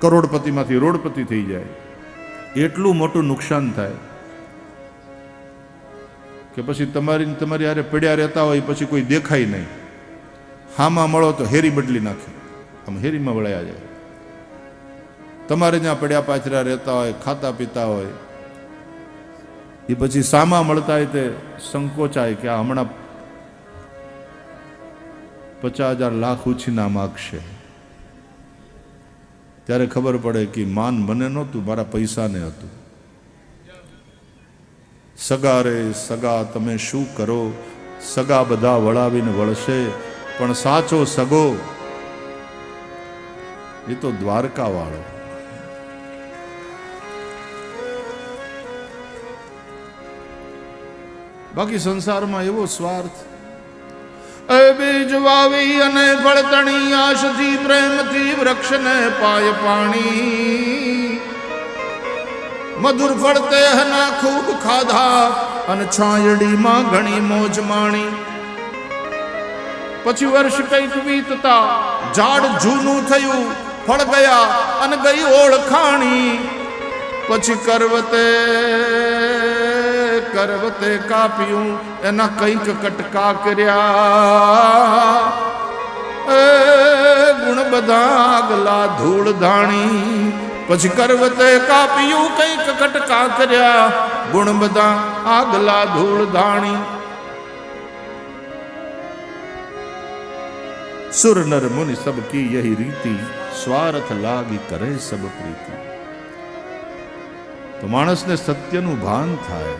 કરોડપતિમાંથી રોડપતિ થઈ જાય, એટલું મોટું નુકસાન થાય કે પછી તમારી હારે પડ્યા રહેતા હોય, પછી કોઈ દેખાય નહીં, હામાં મળો તો હેરી બદલી નાખે, આમ હેરીમાં વળાયા જાય. તમારે જ્યાં પડ્યા પાછરા રહેતા હોય, ખાતા પીતા હોય, એ પછી સામા મળતા હોય તે સંકોચાય કે આ હમણાં 50,000 લાખ ઉછીના માગશે. ત્યારે ખબર પડે કે માન મને નહોતું, મારા પૈસાને હતું. સગા રે સગા તમે શું કરો, સગા બધા વળાવીને વળશે, પણ સાચો સગો એ તો દ્વારકા વાળો. બાકી સંસારમાં એવો સ્વાર્થ. એ બીજ વાવી અને ફળતણી આશથી પ્રેમથી વૃક્ષને પાય પાણી, મધુર ફળ તે હના ખૂબ ખાધા અને છાંયડીમાં ઘણી મોજ માણી. પછી વર્ષ કંઈક વીતતા ઝાડ જૂનું થયું, ફળ ગયા અને ગઈ ઓળખાણી. પછી કરવતે કાપ્યું, એના કંઈક કટકા કર્યા. એ ગુણ બધા આગલા ધૂળ ધાણી. પછી કરવતે કાપ્યું, કંઈક કટકા કર્યા, ગુણ બધા આગલા ધૂળ ધાણી. સુર નર મુનિ સબ કી યહી રીતિ, સ્વાર્થ લાગી કરે સબ પ્રીતિ. તો માણસને સત્યનું ભાન થાય.